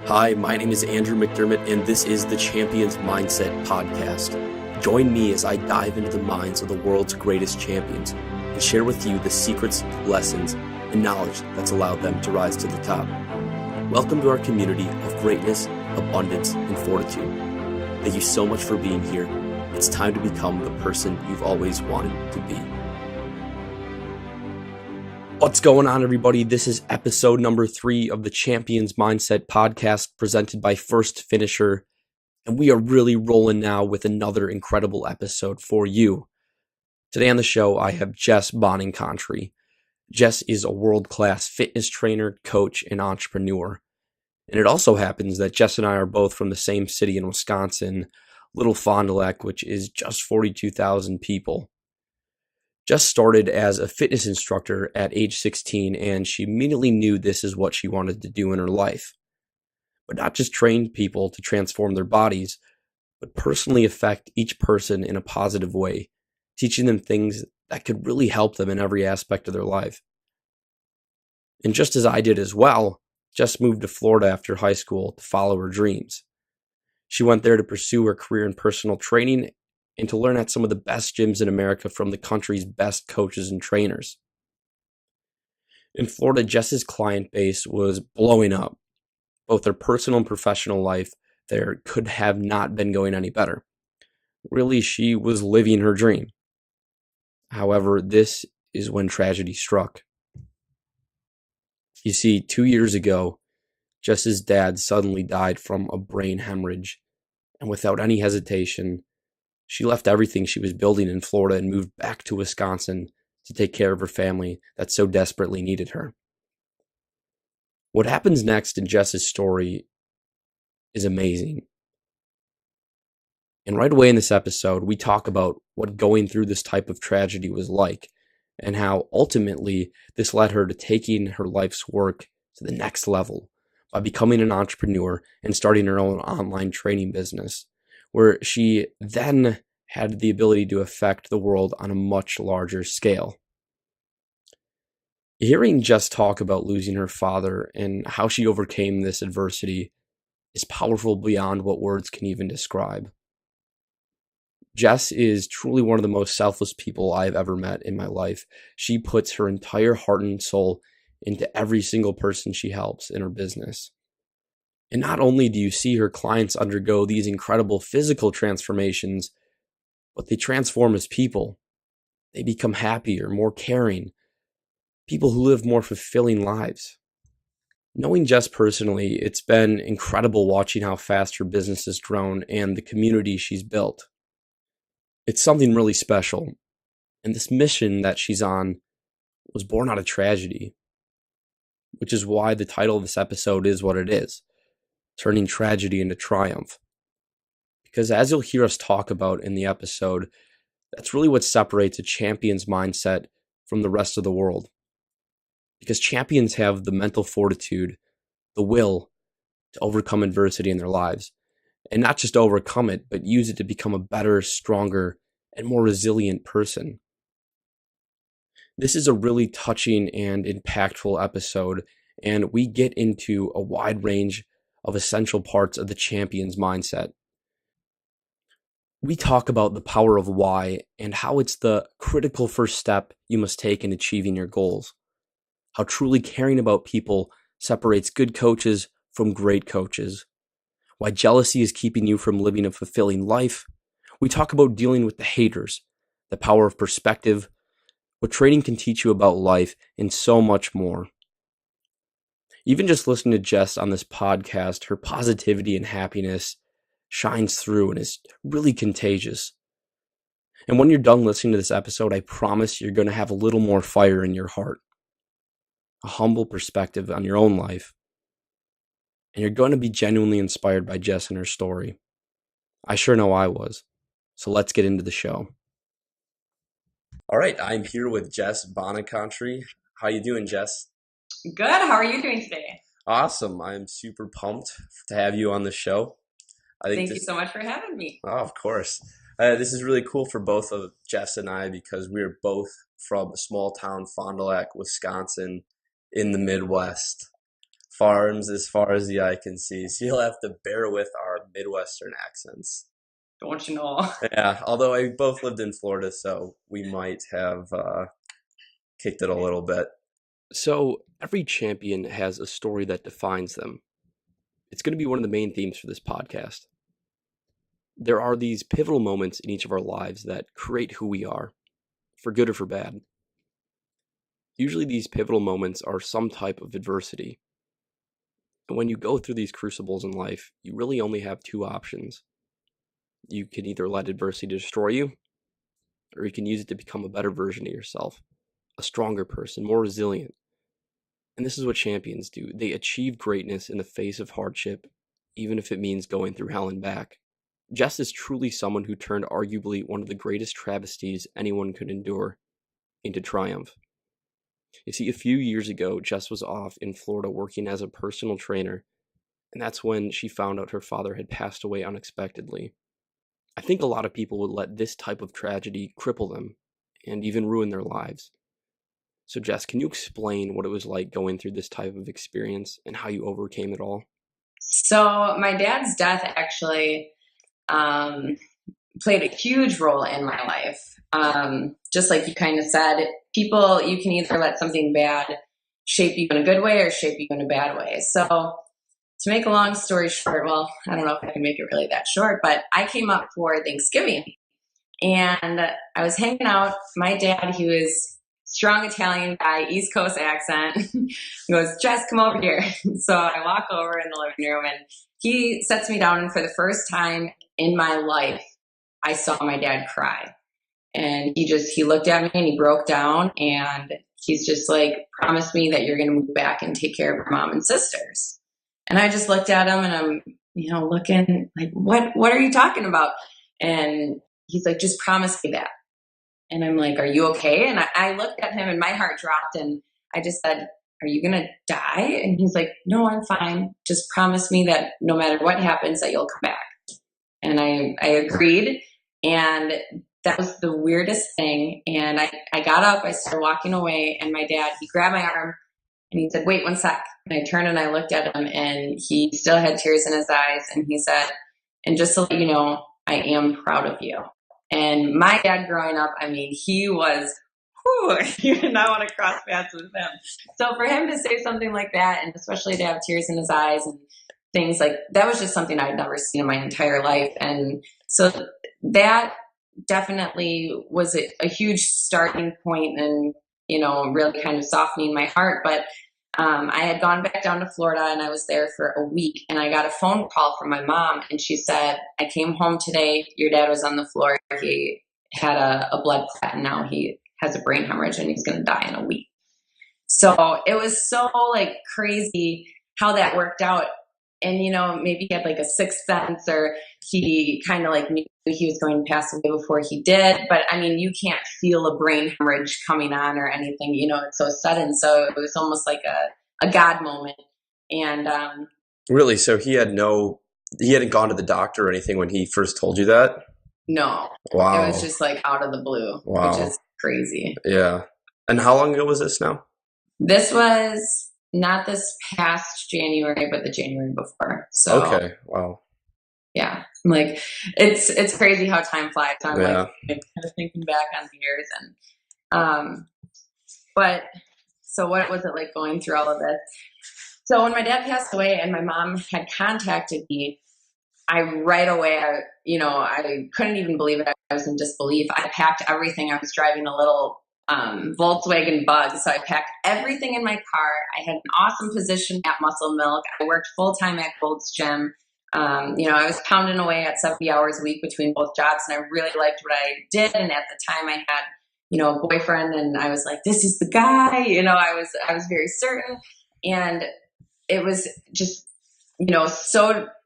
Hi, my name is Andrew McDermott, and this is the Champions Mindset Podcast. Join me as I dive into the minds of the world's greatest champions and share with you the secrets, lessons, and knowledge that's allowed them to rise to the top. Welcome to our community of greatness, abundance, and fortitude. Thank you so much for being here. It's time to become the person you've always wanted to be. What's going on, everybody? This is episode number 3 of the Champions Mindset Podcast presented by First Finisher, and we are really rolling now with another incredible episode for you. Today on the show, I have Jess Bonincontri. Jess is a world-class fitness trainer, coach, and entrepreneur. And it also happens that Jess and I are both from the same city in Wisconsin, Little Fond du Lac, which is just 42,000 people. Jess started as a fitness instructor at age 16, and she immediately knew this is what she wanted to do in her life. But not just train people to transform their bodies, but personally affect each person in a positive way, teaching them things that could really help them in every aspect of their life. And just as I did as well, Jess moved to Florida after high school to follow her dreams. She went there to pursue her career in personal training and to learn at some of the best gyms in America from the country's best coaches and trainers. In Florida, Jess's client base was blowing up. Both her personal and professional life there could have not been going any better. Really, she was living her dream. However, this is when tragedy struck. You see, 2 years ago, Jess's dad suddenly died from a brain hemorrhage, and without any hesitation, she left everything she was building in Florida and moved back to Wisconsin to take care of her family that so desperately needed her. What happens next in Jess's story is amazing. And right away in this episode, we talk about what going through this type of tragedy was like and how ultimately this led her to taking her life's work to the next level by becoming an entrepreneur and starting her own online training business, where she then had the ability to affect the world on a much larger scale. Hearing Jess talk about losing her father and how she overcame this adversity is powerful beyond what words can even describe. Jess is truly one of the most selfless people I've ever met in my life. She puts her entire heart and soul into every single person she helps in her business. And not only do you see her clients undergo these incredible physical transformations, but they transform as people. They become happier, more caring, people who live more fulfilling lives. Knowing Jess personally, it's been incredible watching how fast her business has grown and the community she's built. It's something really special, and this mission that she's on was born out of tragedy, which is why the title of this episode is what it is. Turning tragedy into triumph. Because as you'll hear us talk about in the episode, that's really what separates a champion's mindset from the rest of the world. Because champions have the mental fortitude, the will to overcome adversity in their lives. And not just overcome it, but use it to become a better, stronger, and more resilient person. This is a really touching and impactful episode, and we get into a wide range of essential parts of the champion's mindset. We talk about the power of why and how it's the critical first step you must take in achieving your goals. How truly caring about people separates good coaches from great coaches. Why jealousy is keeping you from living a fulfilling life. We talk about dealing with the haters, the power of perspective, what training can teach you about life, and so much more. Even just listening to Jess on this podcast, her positivity and happiness shines through and is really contagious. And when you're done listening to this episode, I promise you're going to have a little more fire in your heart, a humble perspective on your own life, and you're going to be genuinely inspired by Jess and her story. I sure know I was. So let's get into the show. All right, I'm here with Jess Bonincontri. How you doing, Jess? Good. How are you doing today? Awesome. I'm super pumped to have you on the show. Thank you so much for having me. Oh, of course. This is really cool for both of Jess and I because we're both from a small town, Fond du Lac, Wisconsin, in the Midwest. farms as far as the eye can see. So you'll have to bear with our Midwestern accents. Don't you know? Yeah, although I both lived in Florida, so we might have kicked it a little bit. So every champion has a story that defines them. It's going to be one of the main themes for this podcast. There are these pivotal moments in each of our lives that create who we are, for good or for bad. Usually these pivotal moments are some type of adversity. And when you go through these crucibles in life, you really only have two options. You can either let adversity destroy you, or you can use it to become a better version of yourself, a stronger person, more resilient. And this is what champions do. They achieve greatness in the face of hardship, even if it means going through hell and back. Jess is truly someone who turned arguably one of the greatest travesties anyone could endure into triumph. You see, a few years ago, Jess was off in Florida working as a personal trainer, and that's when she found out her father had passed away unexpectedly. I think a lot of people would let this type of tragedy cripple them and even ruin their lives. So Jess, can you explain what it was like going through this type of experience and how you overcame it all? So my dad's death actually played a huge role in my life. Just like you kind of said, people, you can either let something bad shape you in a good way or shape you in a bad way. So to make a long story short, well, I don't know if I can make it really that short, but I came up for Thanksgiving and I was hanging out. My dad, he was strong Italian guy, East Coast accent. He goes, Jess, come over here. So I walk over in the living room and he sets me down. And for the first time in my life, I saw my dad cry. And he looked at me and he broke down and he's just like, promise me that you're going to move back and take care of your mom and sisters. And I just looked at him and I'm, looking like, what are you talking about? And he's like, just promise me that. And I'm like, are you okay? And I looked at him and my heart dropped and I just said, are you going to die? And he's like, no, I'm fine. Just promise me that no matter what happens, that you'll come back. And I agreed. And that was the weirdest thing. And I got up, I started walking away, and my dad, he grabbed my arm and he said, wait 1 sec. And I turned and I looked at him and he still had tears in his eyes. And he said, and just to let you know, I am proud of you. And my dad growing up, he was, you did not want to cross paths with him. So for him to say something like that, and especially to have tears in his eyes and things like that, was just something I'd never seen in my entire life. And so that definitely was a huge starting point and, really kind of softening my heart. But I had gone back down to Florida and I was there for a week and I got a phone call from my mom and she said, I came home today. Your dad was on the floor. He had a blood clot and now he has a brain hemorrhage and he's going to die in a week. So it was so like crazy how that worked out. And, maybe he had like a sixth sense or he kind of like knew he was going to pass away before he did. But you can't feel a brain hemorrhage coming on or anything, it's so sudden. So it was almost like a God moment. And really, so he hadn't gone to the doctor or anything when he first told you that? No. Wow. It was just like out of the blue, wow. Which is crazy. Yeah. And how long ago was this now? This was not this past January, but the January before. So okay, wow. Yeah, like it's crazy how time flies. I'm like kind of thinking back on the years, and but so what was it like going through all of this? So when my dad passed away, and my mom had contacted me, I right away, I couldn't even believe it. I was in disbelief. I packed everything. I was driving a little Volkswagen Bug. So I packed everything in my car. I had an awesome position at Muscle Milk. I worked full time at Gold's Gym. I was pounding away at 70 hours a week between both jobs, and I really liked what I did. And at the time I had, a boyfriend, and I was like, this is the guy, I was very certain. And it was just,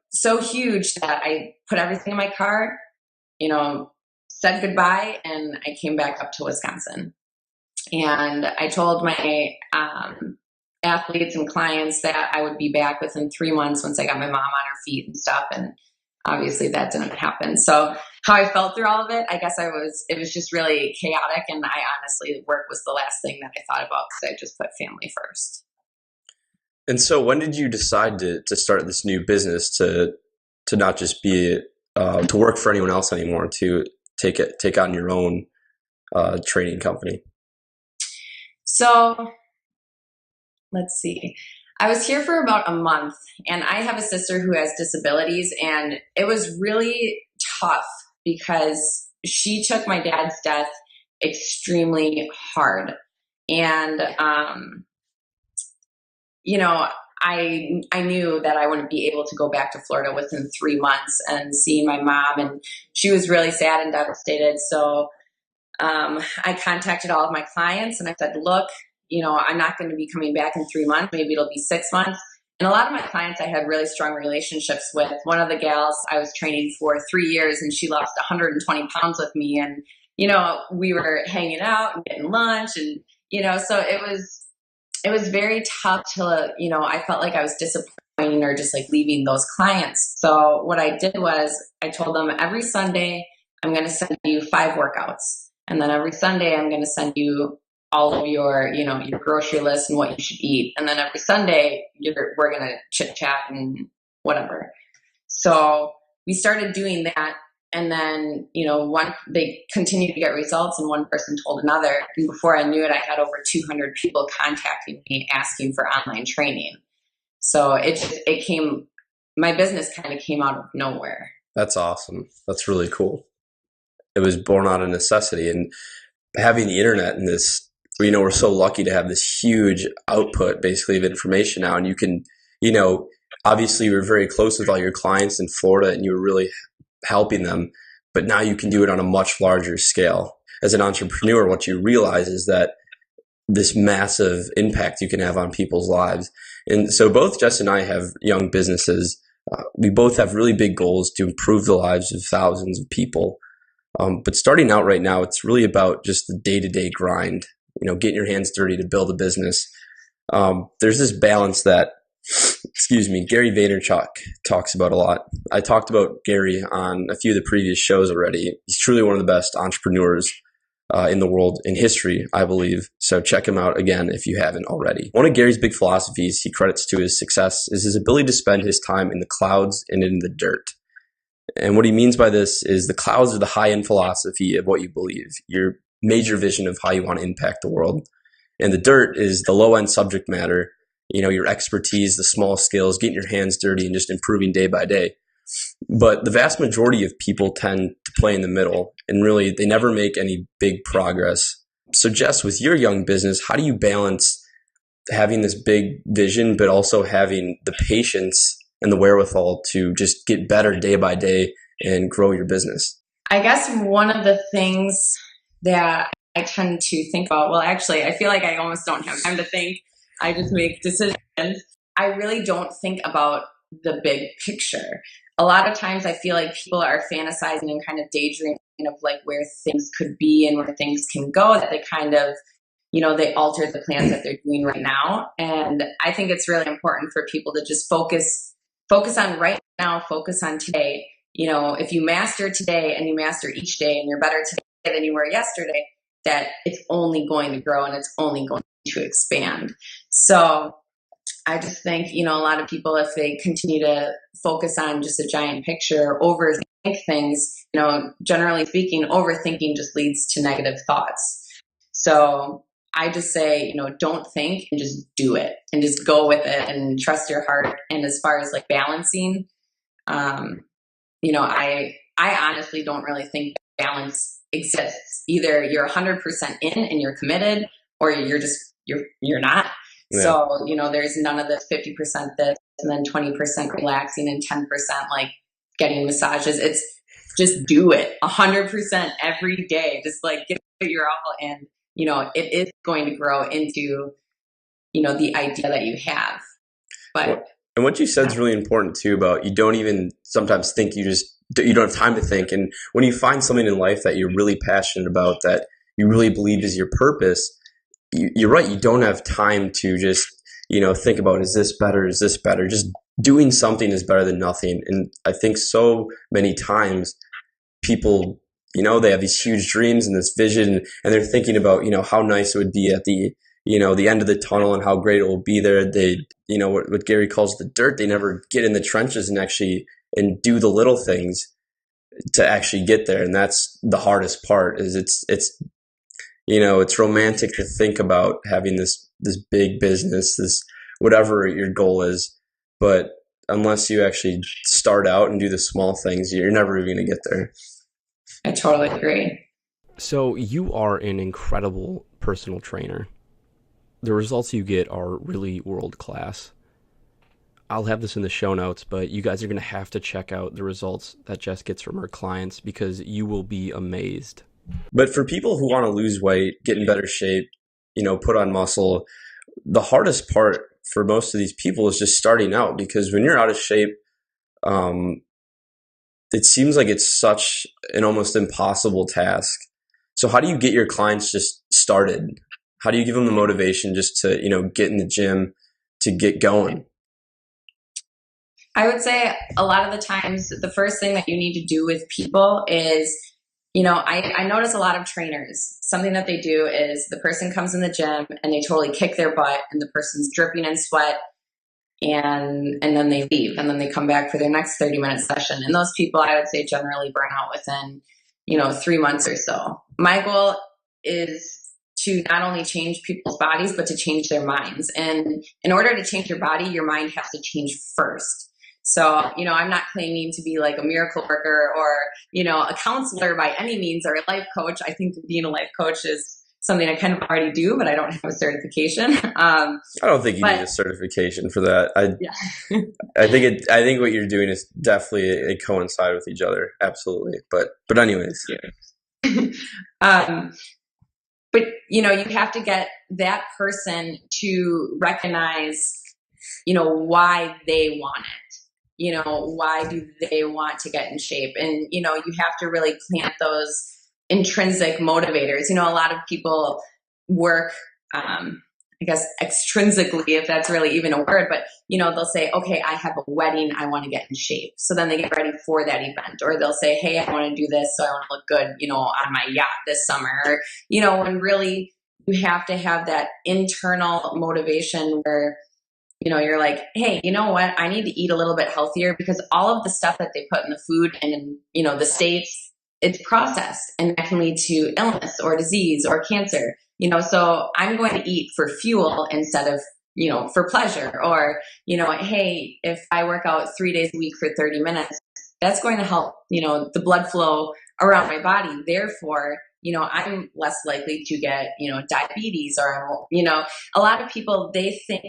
so huge that I put everything in my car, said goodbye, and I came back up to Wisconsin. And I told my athletes and clients that I would be back within 3 months once I got my mom on her feet and stuff. And obviously that didn't happen. So how I felt through all of it, I guess it was just really chaotic. And I honestly, work was the last thing that I thought about because I just put family first. And so when did you decide to start this new business, to not just be to work for anyone else anymore, to take on your own training company? So let's see. I was here for about a month, and I have a sister who has disabilities, and it was really tough because she took my dad's death extremely hard. And, you know, I knew that I wouldn't be able to go back to Florida within 3 months and seeing my mom, and she was really sad and devastated. So I contacted all of my clients and I said, look, I'm not going to be coming back in 3 months. Maybe it'll be 6 months. And a lot of my clients I had really strong relationships with. One of the gals I was training for 3 years, and she lost 120 pounds with me. And, we were hanging out and getting lunch, and, so it was very tough to, I felt like I was disappointing or just like leaving those clients. So what I did was I told them every Sunday, I'm going to send you 5 workouts. And then every Sunday, I'm going to send you all of your, your grocery list and what you should eat. And then every Sunday, we're going to chit chat and whatever. So we started doing that. And then, they continued to get results, and one person told another. And before I knew it, I had over 200 people contacting me asking for online training. So my business kind of came out of nowhere. That's awesome. That's really cool. It was born out of necessity, and having the internet and this, we're so lucky to have this huge output basically of information now. And you can, obviously you're very close with all your clients in Florida and you were really helping them, but now you can do it on a much larger scale. As an entrepreneur, what you realize is that this massive impact you can have on people's lives. And so both Jess and I have young businesses. We both have really big goals to improve the lives of thousands of people. But starting out right now, it's really about just the day-to-day grind, getting your hands dirty to build a business. There's this balance that, Gary Vaynerchuk talks about a lot. I talked about Gary on a few of the previous shows already. He's truly one of the best entrepreneurs in the world, in history, I believe. So check him out again if you haven't already. One of Gary's big philosophies he credits to his success is his ability to spend his time in the clouds and in the dirt. And what he means by this is the clouds are the high-end philosophy of what you believe, your major vision of how you want to impact the world. And the dirt is the low-end subject matter, your expertise, the small skills, getting your hands dirty and just improving day by day. But the vast majority of people tend to play in the middle, and really they never make any big progress. So Jess, with your young business, how do you balance having this big vision, but also having the patience and the wherewithal to just get better day by day and grow your business? I guess one of the things that I tend to think about, well, actually, I feel like I almost don't have time to think. I just make decisions. I really don't think about the big picture. A lot of times I feel like people are fantasizing and kind of daydreaming of like where things could be and where things can go, that they kind of, they alter the plans that they're doing right now. And I think it's really important for people to just focus on right now, focus on today. If you master today and you master each day and you're better today than you were yesterday, that it's only going to grow and it's only going to expand. So I just think, a lot of people, if they continue to focus on just a giant picture, overthink things, generally speaking, overthinking just leads to negative thoughts. So I just say, don't think and just do it and just go with it and trust your heart. And as far as like balancing, I honestly don't really think balance exists. Either you're 100% in and you're committed, or you're not. Yeah. So, there's none of this 50% this and then 20% relaxing and 10% like getting massages. It's just do it 100% every day. Just like give it your all, and, it is going to grow into, the idea that you have. But and what you said is really important too, about you don't even sometimes think, you don't have time to think. And when you find something in life that you're really passionate about, that you really believe is your purpose, you're right. You don't have time to just, think about, is this better? Is this better? Just doing something is better than nothing. And I think so many times people, they have these huge dreams and this vision, and they're thinking about, how nice it would be at the, the end of the tunnel and how great it will be there. They, what Gary calls the dirt. They never get in the trenches and actually and do the little things to actually get there. And that's the hardest part. Is it's romantic to think about having this big business, this whatever your goal is, but unless you actually start out and do the small things, you're never even going to get there. I totally agree. So you are an incredible personal trainer. The results you get are really world class. I'll have this in the show notes, but you guys are going to have to check out the results that Jess gets from her clients because you will be amazed. But for people who want to lose weight, get in better shape, put on muscle, the hardest part for most of these people is just starting out, because when you're out of shape, it seems like it's such an almost impossible task. So how do you get your clients just started? How do you give them the motivation just to, get in the gym, to get going? I would say a lot of the times, the first thing that you need to do with people is, I notice a lot of trainers, something that they do is the person comes in the gym and they totally kick their butt and the person's dripping in sweat, and then they leave and then they come back for their next 30-minute session. And those people, I would say, generally burn out within, 3 months or so. My goal is to not only change people's bodies, but to change their minds. And in order to change your body, your mind has to change first. So, I'm not claiming to be like a miracle worker or, a counselor by any means, or a life coach. I think being a life coach is something I kind of already do, but I don't have a certification. I don't think you need a certification for that. Yeah. I think what you're doing is definitely it coincide with each other. Absolutely. But anyways. Yeah. But, you have to get that person to recognize, why they want it. Why do they want to get in shape? And, you have to really plant those intrinsic motivators. A lot of people work, I guess, extrinsically, if that's really even a word, but, they'll say, okay, I have a wedding, I want to get in shape. So then they get ready for that event. Or they'll say, hey, I want to do this, so I want to look good, on my yacht this summer. Or, when really you have to have that internal motivation where, you're like, hey, you know what? I need to eat a little bit healthier, because all of the stuff that they put in the food and in, the States, it's processed, and that can lead to illness or disease or cancer, so I'm going to eat for fuel instead of, for pleasure. Or, hey, if I work out 3 days a week for 30 minutes, that's going to help, the blood flow around my body. Therefore, I'm less likely to get, diabetes, or, a lot of people,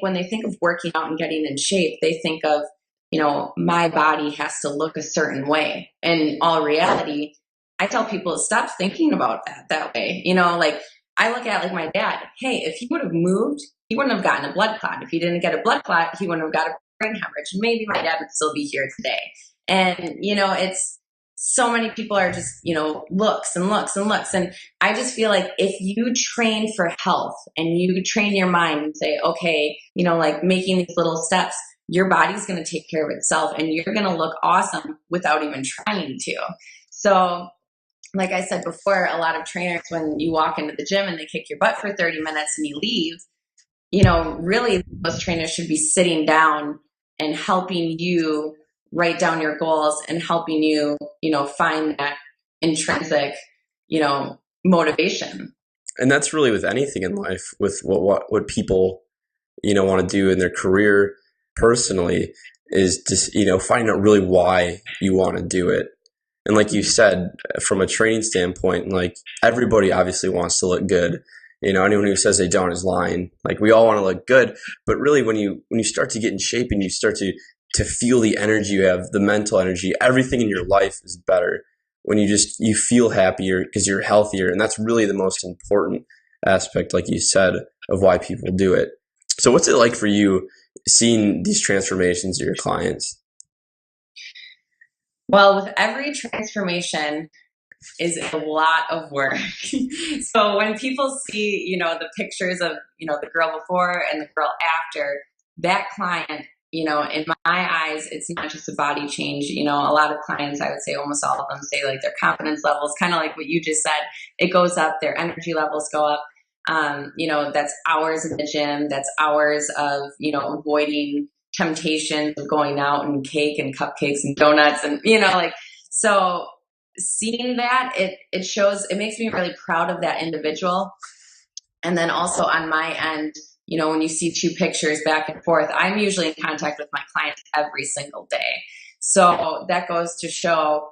when they think of working out and getting in shape, they think of, my body has to look a certain way. And in all reality, I tell people, stop thinking about that way. Like I look at like my dad, hey, if he would have moved, he wouldn't have gotten a blood clot. If he didn't get a blood clot, he wouldn't have got a brain hemorrhage. And maybe my dad would still be here today. And, it's, so many people are just, looks and looks and looks. And I just feel like if you train for health and you train your mind and say, okay, like making these little steps, your body's going to take care of itself and you're going to look awesome without even trying to. So like I said before, a lot of trainers, when you walk into the gym and they kick your butt for 30 minutes and you leave, really those trainers should be sitting down and helping you write down your goals and helping you, find that intrinsic, motivation. And that's really with anything in life, with what people, want to do in their career personally, is just, finding out really why you want to do it. And like you said, from a training standpoint, like everybody obviously wants to look good. Anyone who says they don't is lying. Like we all want to look good, but really when you start to get in shape and you start to feel the energy you have, the mental energy, everything in your life is better when you feel happier because you're healthier. And that's really the most important aspect, like you said, of why people do it. So what's it like for you seeing these transformations of your clients? Well, with every transformation is a lot of work. So when people see, the pictures of, the girl before and the girl after, that client, in my eyes, it's not just a body change. A lot of clients, I would say almost all of them say like their confidence levels, kind of like what you just said, it goes up, their energy levels go up. That's hours in the gym. That's hours of, avoiding temptation of going out and cake and cupcakes and donuts and, so seeing that, it shows, it makes me really proud of that individual. And then also on my end, when you see two pictures back and forth, I'm usually in contact with my clients every single day. So that goes to show,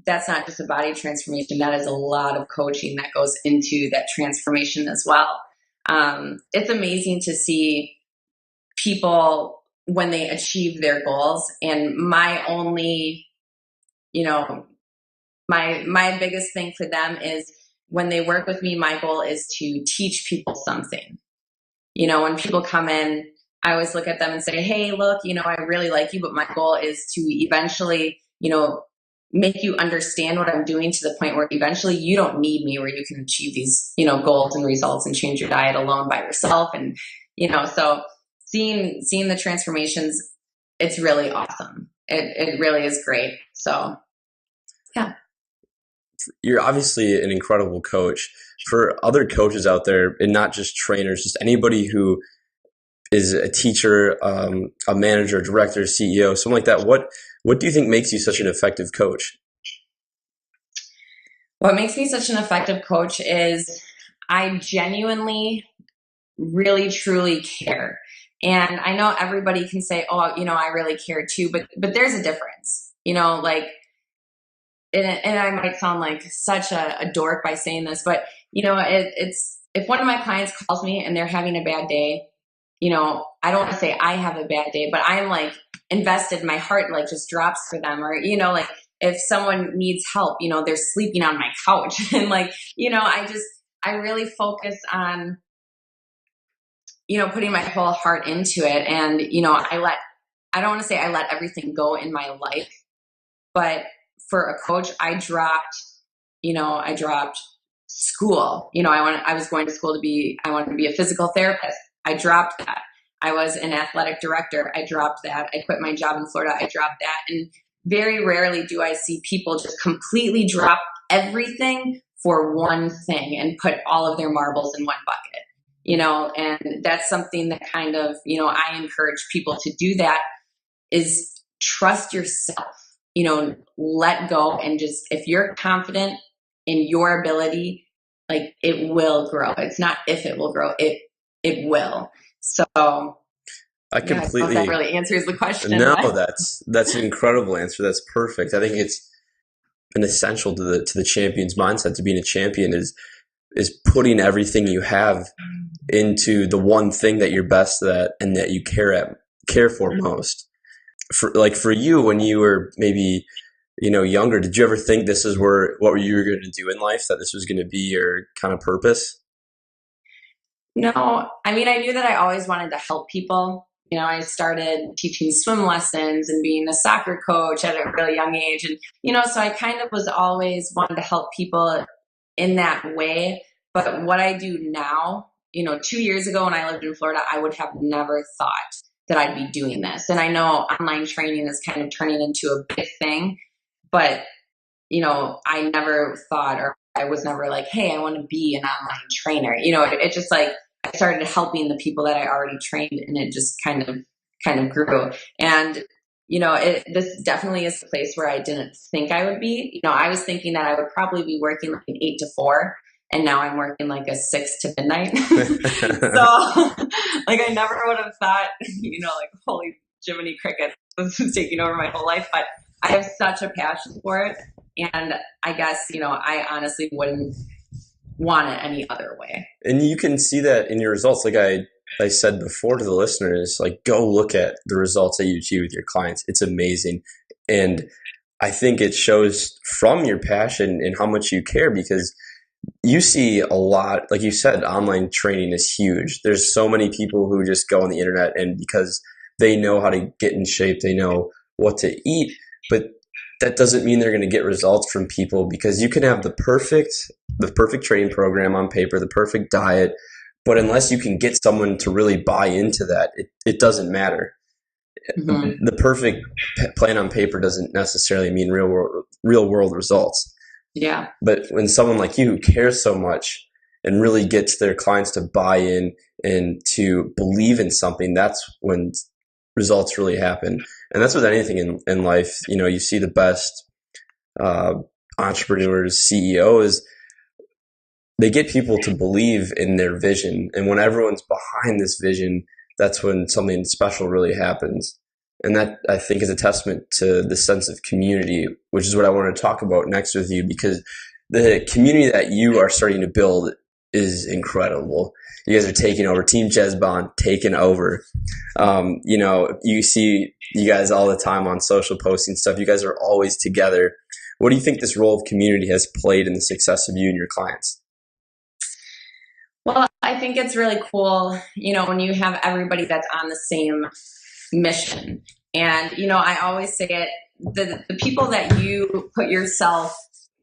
that's not just a body transformation. That is a lot of coaching that goes into that transformation as well. It's amazing to see people when they achieve their goals. And my only, my biggest thing for them is when they work with me, my goal is to teach people something. When people come in, I always look at them and say, hey, look, I really like you, but my goal is to eventually, make you understand what I'm doing to the point where eventually you don't need me, where you can achieve these, goals and results and change your diet alone by yourself. And, so seeing the transformations, it's really awesome. It really is great. So, yeah. You're obviously an incredible coach. For other coaches out there, and not just trainers, just anybody who is a teacher, a manager, director, CEO, something like that, what do you think makes you such an effective coach? What makes me such an effective coach is I genuinely, really, truly care. And I know everybody can say, oh, I really care too, but there's a difference, and I might sound like such a dork by saying this, but it's, if one of my clients calls me and they're having a bad day, I don't want to say I have a bad day, but I'm like invested, my heart like just drops for them. Or, if someone needs help, they're sleeping on my couch and I really focus on, putting my whole heart into it. And, I don't want to say I let everything go in my life, but for a coach, I dropped school. I was going to school I wanted to be a physical therapist. I dropped that. I was an athletic director. I dropped that. I quit my job in Florida. I dropped that. And very rarely do I see people just completely drop everything for one thing and put all of their marbles in one bucket, and that's something that kind of, I encourage people to do, that is trust yourself, let go, and just, if you're confident in your ability, like, it will grow. It's not if it will grow, it will. So I completely, that really answers the question. No, that's an incredible answer. That's perfect. I think it's an essential to the champion's mindset. To being a champion is putting everything you have into the one thing that you're best at and that you care for most. For you, when you were maybe, younger, did you ever think this is what you were going to do in life, that this was going to be your kind of purpose? No, I mean, I knew that I always wanted to help people. I started teaching swim lessons and being a soccer coach at a really young age. And, so I kind of was always wanting to help people in that way. But what I do now, 2 years ago when I lived in Florida, I would have never thought that I'd be doing this. And I know online training is kind of turning into a big thing, but, I never thought, or I was never like, hey, I want to be an online trainer. It just like, I started helping the people that I already trained, and it just kind of grew. And, this definitely is a place where I didn't think I would be. I was thinking that I would probably be working like an 8 to 4. And now I'm working like a 6 to midnight. So like, I never would have thought, like, holy Jiminy Cricket was taking over my whole life. But I have such a passion for it. And I guess, I honestly wouldn't want it any other way. And you can see that in your results. Like I said before to the listeners, like, go look at the results that you achieve with your clients. It's amazing. And I think it shows from your passion and how much you care, because you see a lot, like you said, online training is huge. There's so many people who just go on the internet, and because they know how to get in shape, they know what to eat, but that doesn't mean they're going to get results from people, because you can have the perfect training program on paper, the perfect diet, but unless you can get someone to really buy into that, it doesn't matter. Mm-hmm. The perfect plan on paper doesn't necessarily mean real world results. Yeah. But when someone like you who cares so much and really gets their clients to buy in and to believe in something, that's when results really happen. And that's with anything in life. You see the best uh, entrepreneurs, CEOs, they get people to believe in their vision. And when everyone's behind this vision, that's when something special really happens. And that, I think, is a testament to the sense of community, which is what I want to talk about next with you, because the community that you are starting to build is incredible. You guys are taking over. Team Jess Bon taking over. You see you guys all the time on social posting stuff. You guys are always together. What do you think this role of community has played in the success of you and your clients? Well, I think it's really cool, when you have everybody that's on the same mission. And, I always say it, the people that you put yourself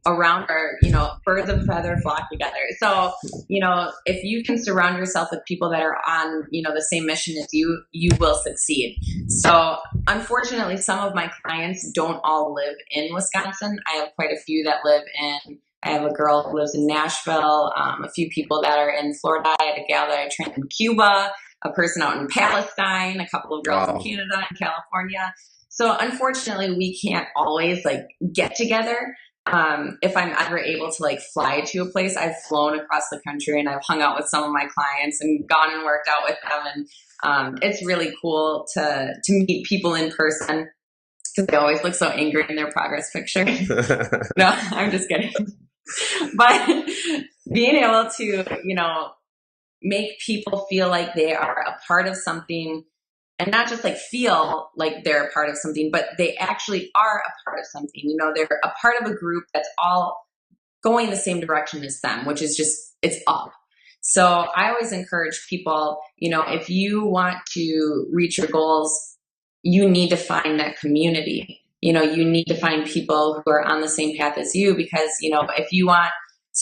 around are, birds of a feather flock together. So, if you can surround yourself with people that are on, the same mission as you, you will succeed. So unfortunately, some of my clients don't all live in Wisconsin. I have quite a few that live I have a girl who lives in Nashville, a few people that are in Florida. I had a gal that I trained in Cuba, a person out in Palestine, a couple of girls in Canada and California. So unfortunately, we can't always get together. If I'm ever able to fly to a place, I've flown across the country and I've hung out with some of my clients and gone and worked out with them. And it's really cool to meet people in person because they always look so angry in their progress picture. No, I'm just kidding. But being able to, make people feel like they are a part of something, and not just feel like they're a part of something, but they actually are a part of something. They're a part of a group that's all going the same direction as them, which is it's up. So I always encourage people, if you want to reach your goals, you need to find that community. You need to find people who are on the same path as you, because, if you want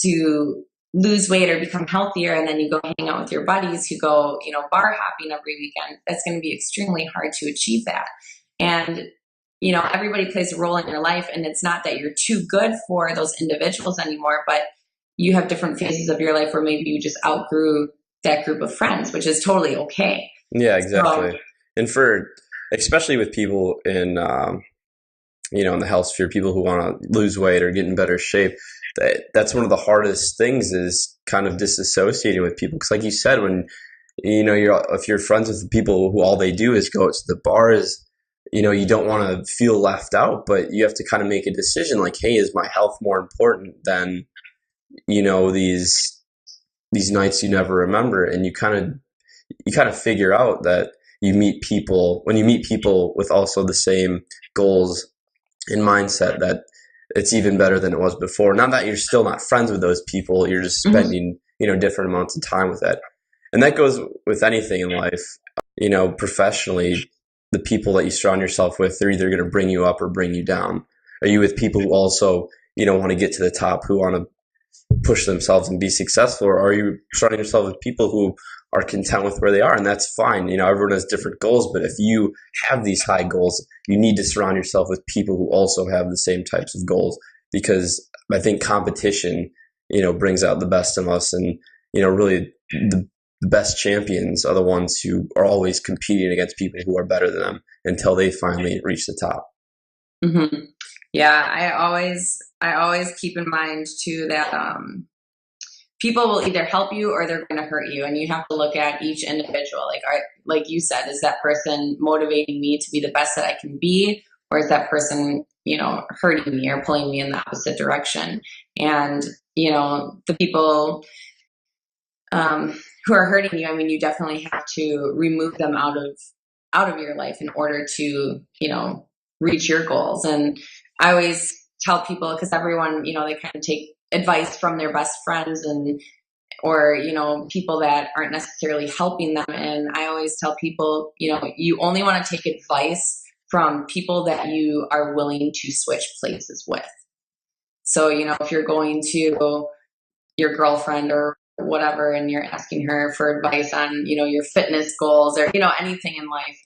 to lose weight or become healthier and then you go hang out with your buddies who go, bar hopping every weekend, that's going to be extremely hard to achieve that. And, everybody plays a role in your life, and it's not that you're too good for those individuals anymore, but you have different phases of your life where maybe you just outgrew that group of friends, which is totally okay. Yeah, exactly. And especially with people in the health sphere, people who want to lose weight or get in better shape, that's one of the hardest things, is kind of disassociating with people. Because like you said, when if you're friends with people who all they do is go to the bars, you don't want to feel left out, but you have to kind of make a decision like, hey, is my health more important than these nights you never remember? And you kind of figure out that when you meet people with also the same goals and mindset, that it's even better than it was before. Not that you're still not friends with those people, you're just spending, different amounts of time with that. And that goes with anything in life. Professionally, the people that you surround yourself with, they're either going to bring you up or bring you down. Are you with people who also, want to get to the top, who want to push themselves and be successful? Or are you surrounding yourself with people who are content with where they are? And that's fine. Everyone has different goals, but if you have these high goals, you need to surround yourself with people who also have the same types of goals, because I think competition, brings out the best in us. And, really the best champions are the ones who are always competing against people who are better than them until they finally reach the top. Mm-hmm. Yeah, I always keep in mind too that people will either help you or they're going to hurt you, and you have to look at each individual. Like you said, is that person motivating me to be the best that I can be, or is that person hurting me or pulling me in the opposite direction? And the people who are hurting you, you definitely have to remove them out of your life in order to reach your goals. And I always tell people, because everyone, they kind of take advice from their best friends or people that aren't necessarily helping them. And I always tell people, you only want to take advice from people that you are willing to switch places with. So, if you're going to your girlfriend or whatever, and you're asking her for advice on, your fitness goals or, anything in life,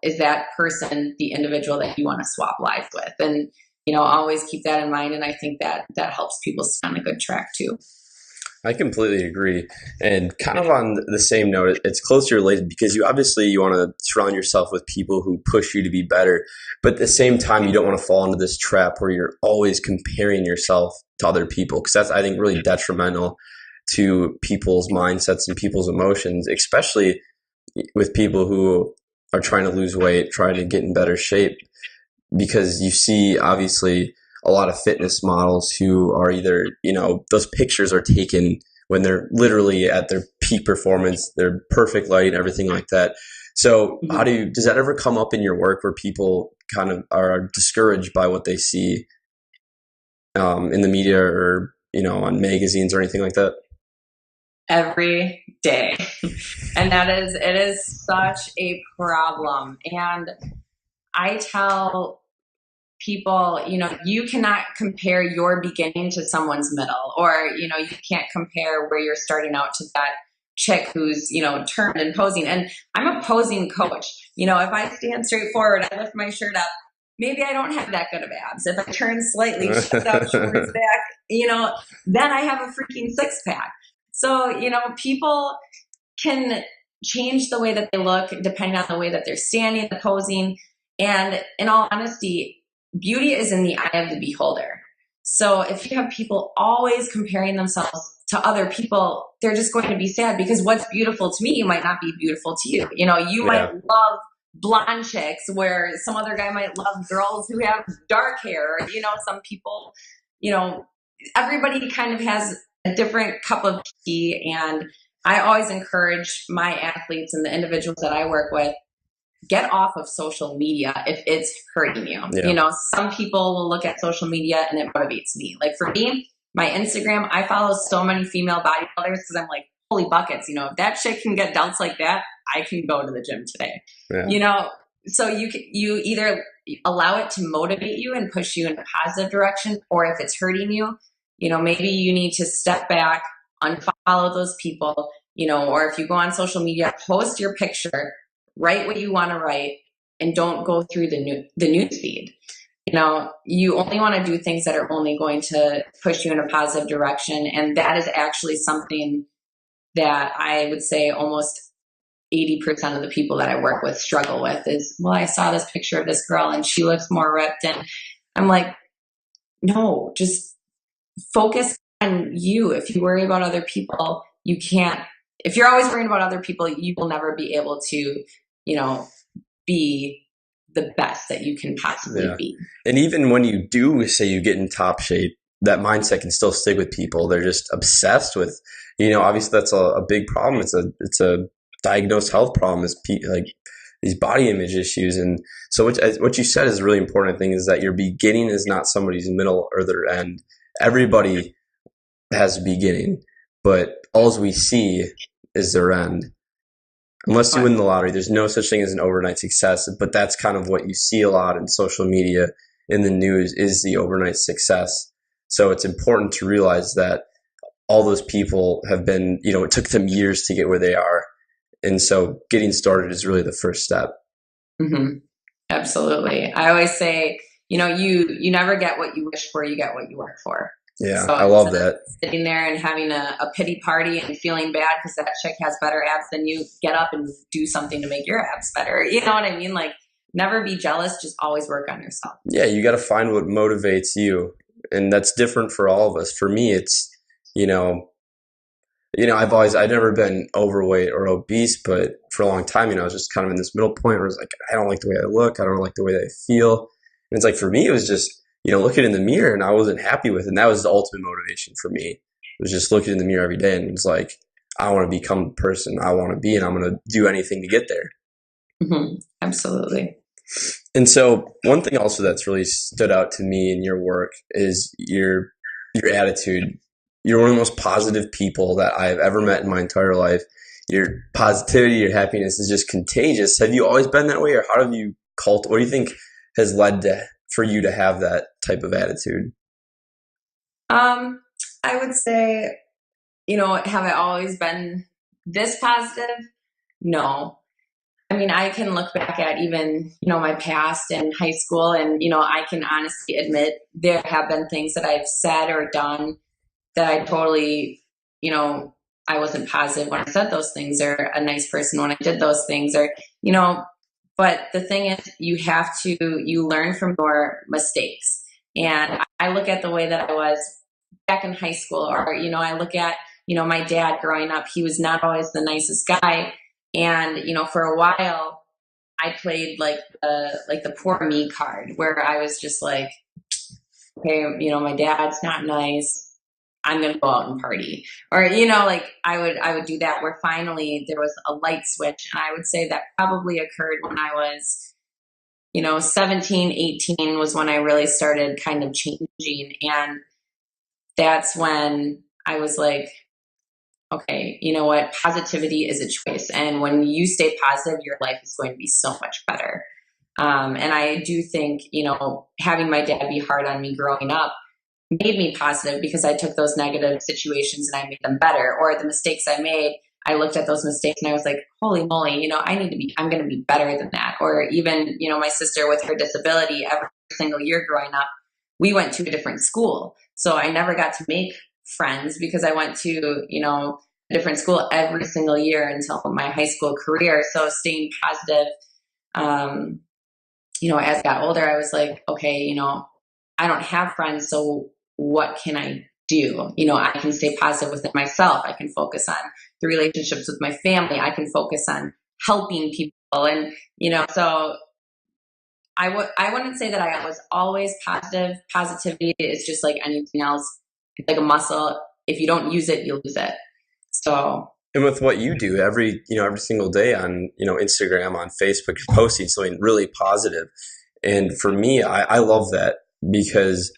is that person the individual that you want to swap lives with? And, always keep that in mind. And I think that helps people stay on a good track too. I completely agree. And kind of on the same note, it's closely related because you want to surround yourself with people who push you to be better. But at the same time, you don't want to fall into this trap where you're always comparing yourself to other people, because that's, I think, really detrimental to people's mindsets and people's emotions, especially with people who are trying to lose weight, trying to get in better shape, because you see obviously a lot of fitness models who are either, those pictures are taken when they're literally at their peak performance, their perfect light, everything like that. So Mhm. does that ever come up in your work where people kind of are discouraged by what they see in the media or, on magazines or anything like that? Every day. And it is such a problem. And I tell people, you cannot compare your beginning to someone's middle, or, you can't compare where you're starting out to that chick who's, turned and posing. And I'm a posing coach. If I stand straight forward, I lift my shirt up, maybe I don't have that good of abs. If I turn slightly, chest out, shoulders back, then I have a freaking six pack. So, people can change the way that they look depending on the way that they're standing, the posing. And in all honesty, beauty is in the eye of the beholder. So if you have people always comparing themselves to other people, they're just going to be sad, because what's beautiful to me might not be beautiful to you. You might Yeah. love blonde chicks where some other guy might love girls who have dark hair. Some people, you know, everybody kind of has a different cup of tea. And I always encourage my athletes and the individuals that I work with, get off of social media if it's hurting you. Yeah. Some people will look at social media and it motivates me. Like for me, my Instagram, I follow so many female bodybuilders because I'm like, holy buckets, if that chick can get delts like that, I can go to the gym today. Yeah. So you either allow it to motivate you and push you in a positive direction, or if it's hurting you, maybe you need to step back, unfollow those people, or if you go on social media, post your picture, write what you want to write, and don't go through the news feed. You only want to do things that are only going to push you in a positive direction. And that is actually something that I would say almost 80% of the people that I work with struggle with is, well, I saw this picture of this girl and she looks more ripped. And I'm like, no, just focus on you. If you worry about other people, you can't. If you're always worrying about other people, you will never be able to, be the best that you can possibly be. And even when you do say you get in top shape, that mindset can still stick with people. They're just obsessed with, obviously that's a big problem. It's a diagnosed health problem, is like these body image issues. And so what you said is a really important thing, is that your beginning is not somebody's middle or their end. Everybody has a beginning, but all we see is their end. Unless you win the lottery, there's no such thing as an overnight success. But that's kind of what you see a lot in social media, in the news, is the overnight success. So it's important to realize that all those people have been, it took them years to get where they are. And so getting started is really the first step. Mm-hmm. Absolutely. I always say, you never get what you wish for, you get what you work for. Yeah, So I love that. Sitting there and having a pity party and feeling bad because that chick has better abs than you, get up and do something to make your abs better. You know what I mean? Like, never be jealous, just always work on yourself. Yeah, you got to find what motivates you. And that's different for all of us. For me, it's, I've never been overweight or obese, but for a long time, I was just kind of in this middle point where it's like, I don't like the way I look. I don't like the way that I feel. And it's like, for me, it was just, looking in the mirror and I wasn't happy with it. And that was the ultimate motivation for me. It was just looking in the mirror every day and it's like, I want to become the person I want to be, and I'm going to do anything to get there. Mm-hmm. Absolutely. And so one thing also that's really stood out to me in your work is your attitude. You're one of the most positive people that I've ever met in my entire life. Your positivity, your happiness is just contagious. Have you always been that way, or how have you what do you think has led for you to have that type of attitude? I would say, have I always been this positive? No. I mean, I can look back at even, my past in high school, and, I can honestly admit there have been things that I've said or done that I totally I wasn't positive when I said those things, or a nice person when I did those things, or, you know, but the thing is, you learn from your mistakes. And I look at the way that I was back in high school, or, I look at, my dad growing up. He was not always the nicest guy. And, for a while, I played the poor me card, where I was just like, okay, my dad's not nice. I'm going to go out and party. Or, I would do that, where finally there was a light switch. And I would say that probably occurred when I was, 17, 18 was when I really started kind of changing. And that's when I was like, okay, you know what? Positivity is a choice. And when you stay positive, your life is going to be so much better. And I do think, having my dad be hard on me growing up made me positive, because I took those negative situations and I made them better. Or the mistakes I made, I looked at those mistakes and I was like, holy moly, I'm going to be better than that. Or even, my sister with her disability, every single year growing up, we went to a different school. So I never got to make friends, because I went to, a different school every single year until my high school career. So staying positive, as I got older, I was like, okay, I don't have friends. So what can I do? I can stay positive within myself. I can focus on the relationships with my family. I can focus on helping people. And, so I wouldn't say that I was always positive. Positivity is just like anything else. It's like a muscle. If you don't use it, you lose it. So. And with what you do every single day on, Instagram, on Facebook, you're posting something really positive. And for me, I love that, because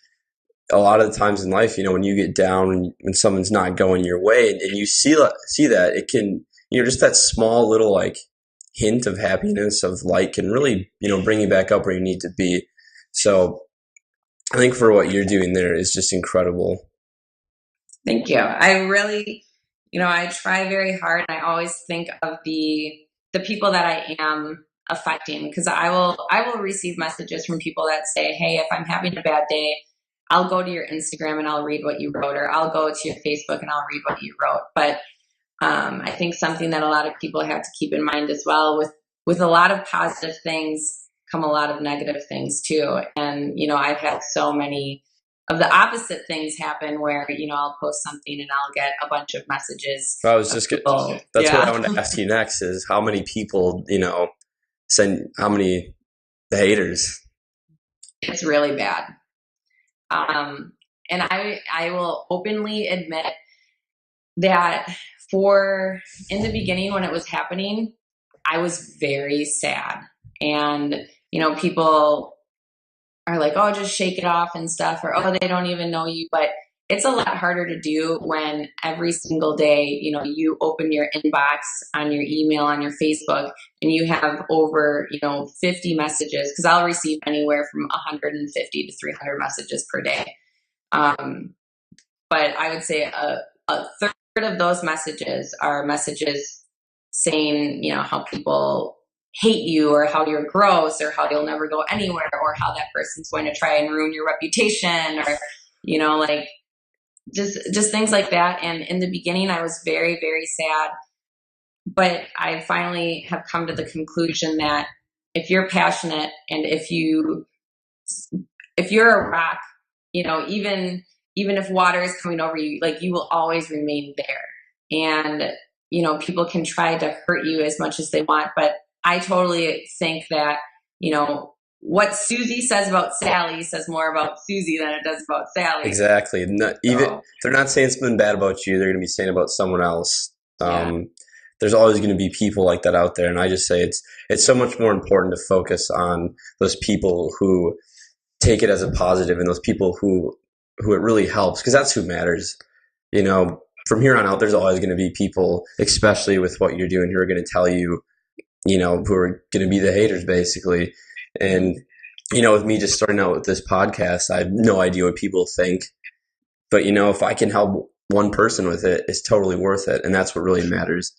a lot of the times in life, when you get down, when someone's not going your way, and you see that, it can, just that small little like hint of happiness, of light, can really, bring you back up where you need to be. So I think for what you're doing there is just incredible. Thank you. I really, I try very hard. And I always think of the people that I am affecting, because I will receive messages from people that say, hey, if I'm having a bad day, I'll go to your Instagram and I'll read what you wrote, or I'll go to your Facebook and I'll read what you wrote. But I think something that a lot of people have to keep in mind as well, with a lot of positive things come a lot of negative things too. And, I've had so many of the opposite things happen, where, I'll post something and I'll get a bunch of messages. I was just that's what I wanted to ask you next, is how many people, how many haters? It's really bad. And I will openly admit that in the beginning, when it was happening, I was very sad. And, people are like, oh, just shake it off and stuff, or, oh, they don't even know you. But it's a lot harder to do when every single day, you open your inbox on your email, on your Facebook, and you have over, 50 messages, because I'll receive anywhere from 150 to 300 messages per day. But I would say a third of those messages are messages saying, how people hate you, or how you're gross, or how you'll never go anywhere, or how that person's going to try and ruin your reputation, or, just things like that. And in the beginning, I was very, very sad. But I finally have come to the conclusion that if you're passionate, and if you're a rock, even if water is coming over you, like, you will always remain there. And, people can try to hurt you as much as they want. But I totally think that, what Susie says about Sally says more about Susie than it does about Sally. Exactly. Even they're not saying something bad about you, they're going to be saying about someone else. There's always going to be people like that out there. And I just say it's so much more important to focus on those people who take it as a positive, and those people who it really helps, because that's who matters. From here on out, there's always going to be people, especially with what you're doing, who are going to tell you, who are going to be the haters, basically. And, with me just starting out with this podcast, I have no idea what people think. But, if I can help one person with it, it's totally worth it. And that's what really matters.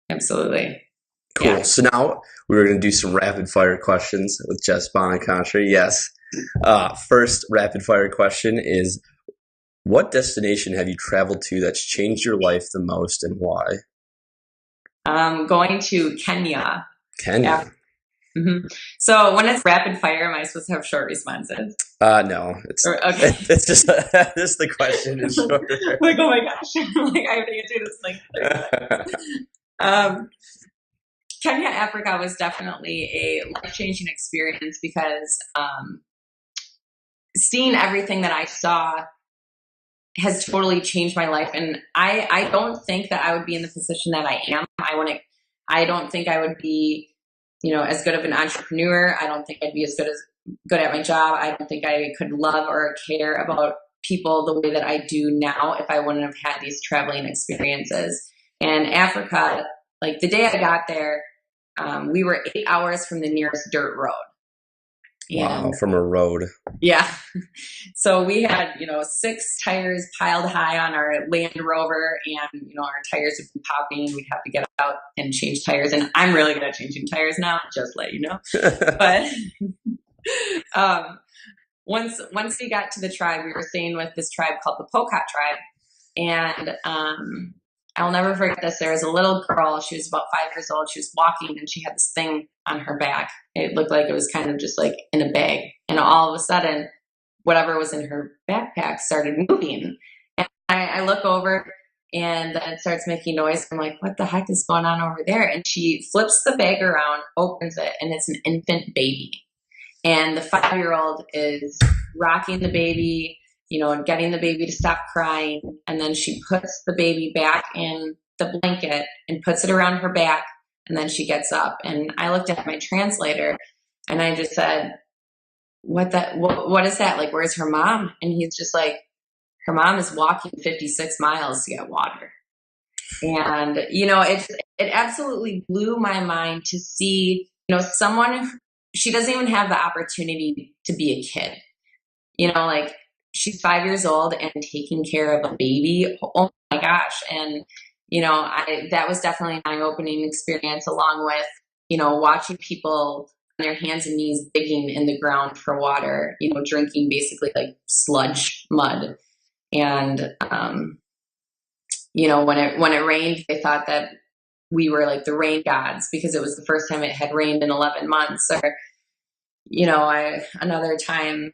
Absolutely. Cool. Yeah. So now we're going to do some rapid fire questions with Jess Bonincontri. Yes. First rapid fire question is, What destination have you traveled to that's changed your life the most, and why? Going to Kenya. Kenya. Mm-hmm. So when it's rapid fire, am I supposed to have short responses? No, Okay. it's just this the question is shorter. Like, oh my gosh, like I have to answer this like. Kenya, Africa was definitely a life-changing experience because seeing everything that I saw has totally changed my life. And I don't think that I would be in the position that I am. I don't think I would be, as good of an entrepreneur. I don't think I'd be as good at my job. I don't think I could love or care about people the way that I do now if I wouldn't have had these traveling experiences. And Africa, like the day I got there, we were 8 hours from the nearest dirt road. Wow, from a road. Yeah. So we had, 6 tires piled high on our Land Rover, and, our tires would be popping. We'd have to get out and change tires. And I'm really good at changing tires now, just let you know. But once we got to the tribe, we were staying with this tribe called the Pokot tribe. And I'll never forget this. There was a little girl. She was about 5 years old. She was walking, and she had this thing on her back. It looked like it was kind of just like in a bag. And all of a sudden, whatever was in her backpack started moving. And I look over, and then it starts making noise. I'm like, what the heck is going on over there? And she flips the bag around, opens it, and it's an infant baby. And the 5-year-old is rocking the baby, getting the baby to stop crying. And then she puts the baby back in the blanket and puts it around her back. And then she gets up. And I looked at my translator, and I just said, what is that? Like, where's her mom? And he's just like, her mom is walking 56 miles to get water. And, it absolutely blew my mind to see, someone, she doesn't even have the opportunity to be a kid. Like, she's 5 years old and taking care of a baby. Oh my gosh. And, that was definitely an eye-opening experience, along with, watching people on their hands and knees digging in the ground for water, drinking basically like sludge mud. And, when it rained, they thought that we were like the rain gods because it was the first time it had rained in 11 months. Or, another time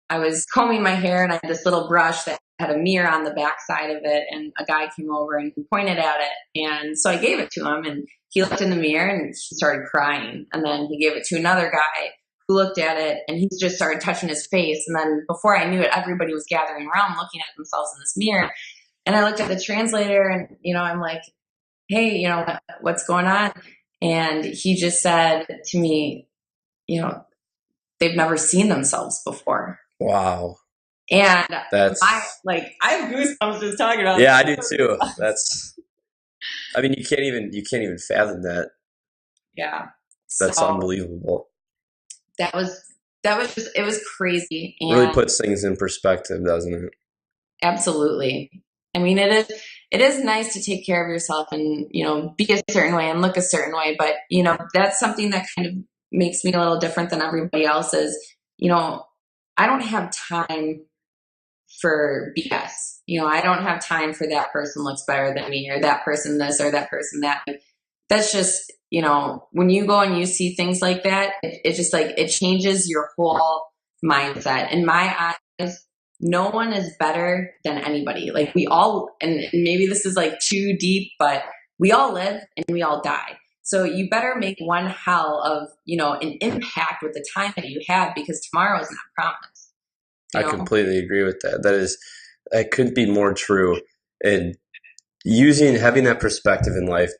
I was combing my hair, and I had this little brush that had a mirror on the back side of it, and a guy came over and he pointed at it. And so I gave it to him, and he looked in the mirror and he started crying. And then he gave it to another guy who looked at it, and he just started touching his face. And then before I knew it, everybody was gathering around looking at themselves in this mirror. And I looked at the translator, and, I'm like, hey, what's going on? And he just said to me, they've never seen themselves before. Wow. And I have goosebumps just talking about it. Yeah, I do too. You can't even fathom that. Yeah. That's unbelievable. That was just, it was crazy. And really puts things in perspective, doesn't it? Absolutely. It is nice to take care of yourself and, be a certain way and look a certain way. But, that's something that kind of makes me a little different than everybody else is, I don't have time for BS. I don't have time for that person looks better than me, or that person this, or that person that. That's just, when you go and you see things like that, it's just like, it changes your whole mindset. In my eyes, no one is better than anybody. Like, we all, and maybe this is like too deep, but we all live and we all die. So you better make one hell of, an impact with the time that you have, because tomorrow is not promised. I completely agree with that. That couldn't be more true. And having that perspective in life,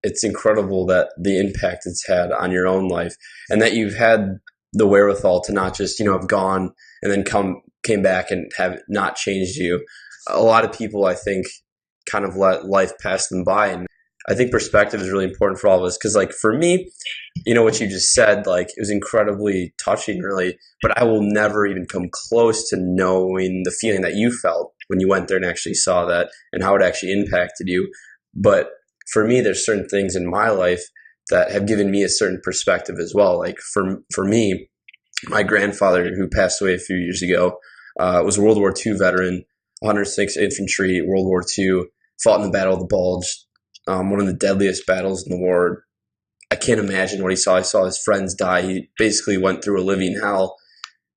it's incredible that the impact it's had on your own life, and that you've had the wherewithal to not just, have gone and then came back and have not changed you. A lot of people, I think, kind of let life pass them by. And I think perspective is really important for all of us. Cause like for me, what you just said, like, it was incredibly touching, really, but I will never even come close to knowing the feeling that you felt when you went there and actually saw that, and how it actually impacted you. But for me, there's certain things in my life that have given me a certain perspective as well. Like for me, my grandfather, who passed away a few years ago, was a World War II veteran. 106th Infantry, World War II, fought in the Battle of the Bulge, one of the deadliest battles in the war. I can't imagine what he saw. He saw his friends die. He basically went through a living hell.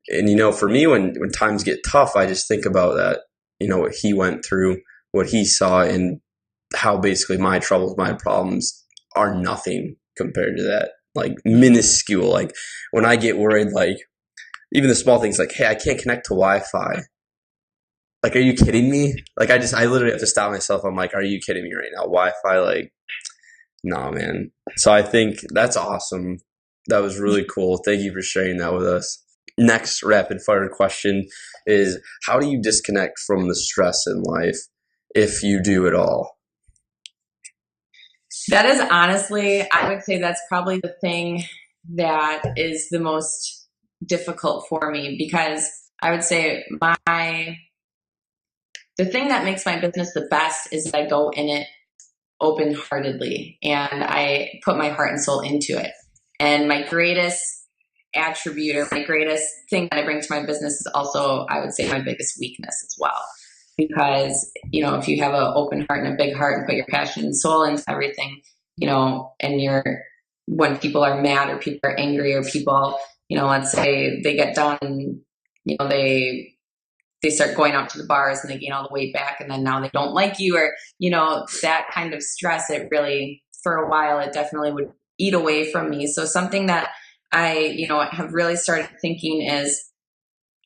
And, for me, when times get tough, I just think about that, what he went through, what he saw, and how basically my troubles, my problems are nothing compared to that. Like, minuscule. Like, when I get worried, like, even the small things like, hey, I can't connect to Wi-Fi. Like, are you kidding me? Like, I literally have to stop myself. I'm like, are you kidding me right now? Wi-Fi, like, no, man. So I think that's awesome. That was really cool. Thank you for sharing that with us. Next rapid fire question is, how do you disconnect from the stress in life, if you do at all? That is honestly, I would say that's probably the thing that is the most difficult for me, because I would say the thing that makes my business the best is that I go in it open-heartedly and I put my heart and soul into it. And my greatest attribute, or my greatest thing that I bring to my business, is also, I would say, my biggest weakness as well. Because, if you have an open heart and a big heart and put your passion and soul into everything, and when people are mad or people are angry or people, let's say they get done and, they start going out to the bars and they gain all the weight back, and then now they don't like you, or, that kind of stress, it really, for a while, it definitely would eat away from me. So something that I, have really started thinking is,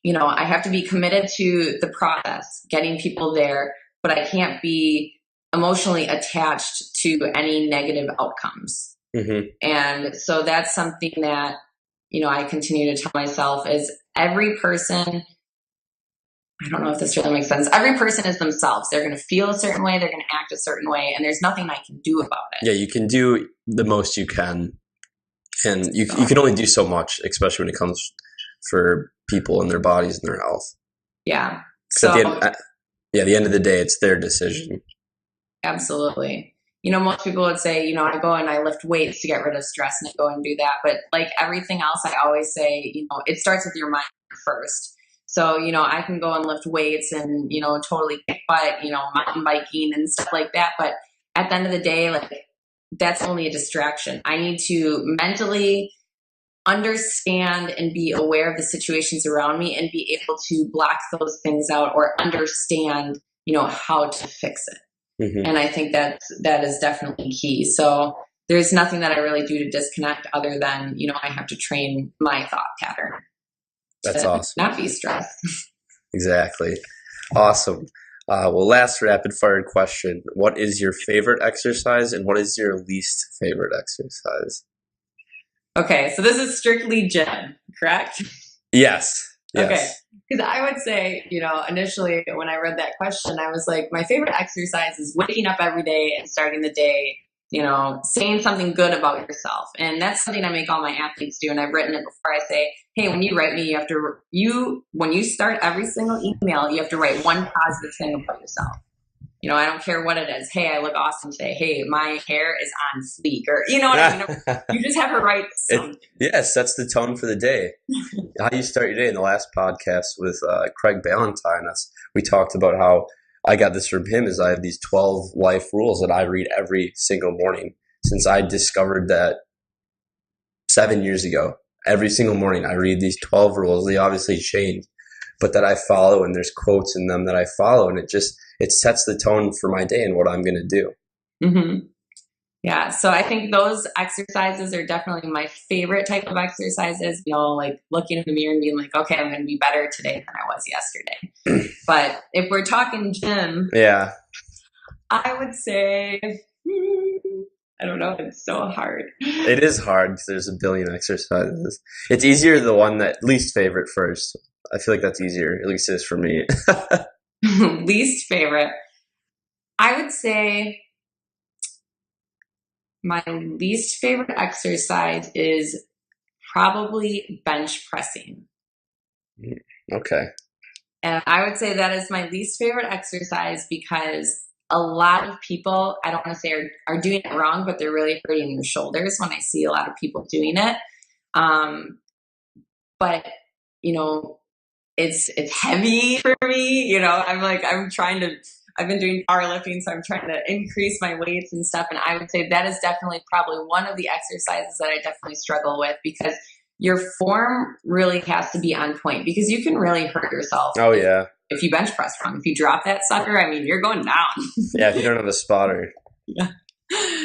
I have to be committed to the process, getting people there, but I can't be emotionally attached to any negative outcomes. Mm-hmm. And so that's something that, I continue to tell myself is, every person, I don't know if this really makes sense. Every person is themselves. They're going to feel a certain way. They're going to act a certain way. And there's nothing I can do about it. Yeah, you can do the most you can. And you can only do so much, especially when it comes for people and their bodies and their health. Yeah. So at the end of the day, it's their decision. Absolutely. Most people would say, I go and I lift weights to get rid of stress, and I go and do that. But like everything else, I always say, it starts with your mind first. So, I can go and lift weights and, totally kick butt, mountain biking and stuff like that. But at the end of the day, like, that's only a distraction. I need to mentally understand and be aware of the situations around me and be able to block those things out, or understand, how to fix it. Mm-hmm. And I think that is definitely key. So there's nothing that I really do to disconnect, other than, I have to train my thought pattern. That's awesome. Not be stressed. Exactly. Awesome. Well, last rapid fire question. What is your favorite exercise and what is your least favorite exercise? Okay, so this is strictly gym, correct? Yes. Okay, because I would say, initially when I read that question, I was like, my favorite exercise is waking up every day and starting the day, saying something good about yourself. And that's something I make all my athletes do. And I've written it before. I say, hey, when you write me, when you start every single email, you have to write one positive thing about yourself. I don't care what it is. Hey, I look awesome today. Hey, my hair is on fleek, or what I mean? You just have to write something. Yes, that's the tone for the day. How you start your day. In the last podcast with Craig Ballantyne, we talked about how I got this from him, is I have these 12 life rules that I read every single morning since I discovered that 7 years ago. Every single morning I read these 12 rules. They obviously change, but that I follow, and there's quotes in them that I follow, and it sets the tone for my day and what I'm going to do. Mm-hmm. Yeah. So I think those exercises are definitely my favorite type of exercises, like looking in the mirror and being like, okay, I'm going to be better today than I was yesterday. But if we're talking gym, yeah, I would say, I don't know. It's so hard. It is hard because there's a billion exercises. It's easier the one that least favorite first. I feel like that's easier. At least it is for me. Least favorite. I would say my least favorite exercise is probably bench pressing. Okay. And I would say that is my least favorite exercise because a lot of people, I don't want to say are doing it wrong, but they're really hurting their shoulders when I see a lot of people doing it. But, it's heavy for me. You know, I've been doing powerlifting, so I'm trying to increase my weights and stuff. And I would say that is definitely probably one of the exercises that I definitely struggle with, because your form really has to be on point, because you can really hurt yourself. Oh yeah. If you bench press wrong, if you drop that sucker, I mean, you're going down. Yeah, if you don't have a spotter. Yeah.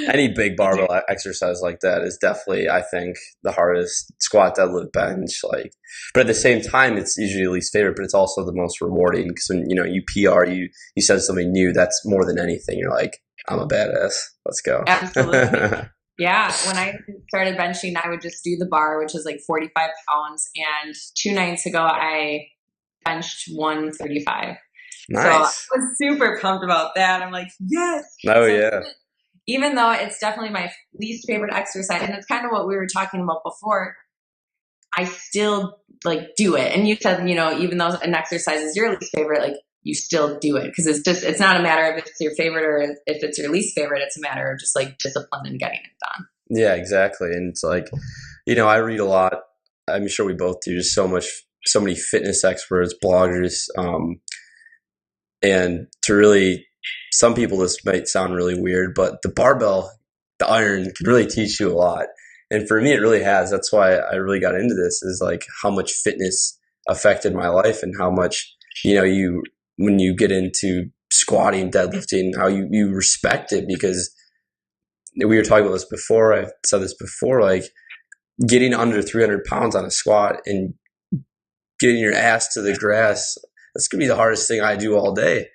Any big barbell exercise like that is definitely, I think, the hardest. Squat, deadlift, bench, like. But at the same time, it's usually your least favorite, but it's also the most rewarding, because when you PR, you said something new. That's more than anything. You're like, I'm a badass. Let's go. Absolutely. Yeah. When I started benching, I would just do the bar, which is like 45 pounds. And 2 nights ago, I benched 135. Nice. So I was super pumped about that. I'm like, yes. Oh, yeah. Even though it's definitely my least favorite exercise, and it's kind of what we were talking about before, I still like do it. And you said, even though an exercise is your least favorite, like you still do it, because it's not a matter of if it's your favorite or if it's your least favorite. It's a matter of just like discipline and getting it done. Yeah, exactly. And it's like, I read a lot. I'm sure we both do. Just so many fitness experts, bloggers, and to really, some people, this might sound really weird, but the barbell, the iron, can really teach you a lot. And for me, it really has. That's why I really got into this, is like how much fitness affected my life, and how much, when you get into squatting, deadlifting, how you respect it, because we were talking about this before. I've said this before, like getting under 300 pounds on a squat and getting your ass to the grass, that's going to be the hardest thing I do all day.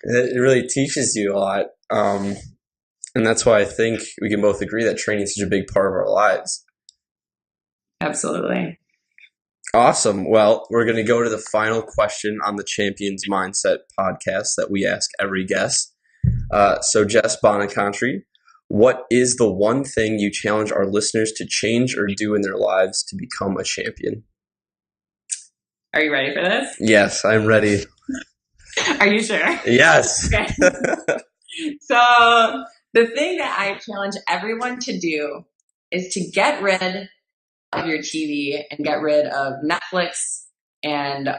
It really teaches you a lot. And that's why I think we can both agree that training is such a big part of our lives. Absolutely. Awesome. Well, we're going to go to the final question on the Champions Mindset podcast that we ask every guest. So Jess Bonincontri, what is the one thing you challenge our listeners to change or do in their lives to become a champion? Are you ready for this? Yes, I'm ready. Are you sure? Yes. Okay. So the thing that I challenge everyone to do is to get rid of your TV and get rid of Netflix and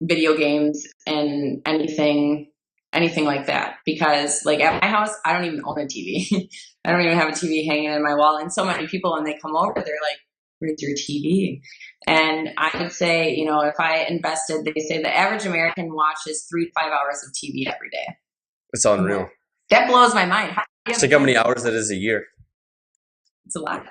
video games and anything like that. Because like at my house, I don't even own a TV. I don't even have a TV hanging in my wall. And so many people, when they come over, they're like, where's your TV? And I would say, if I invested, they say the average American watches 3 to 5 hours of TV every day. It's unreal. That blows my mind. It's like how many hours that is a year. It's a lot.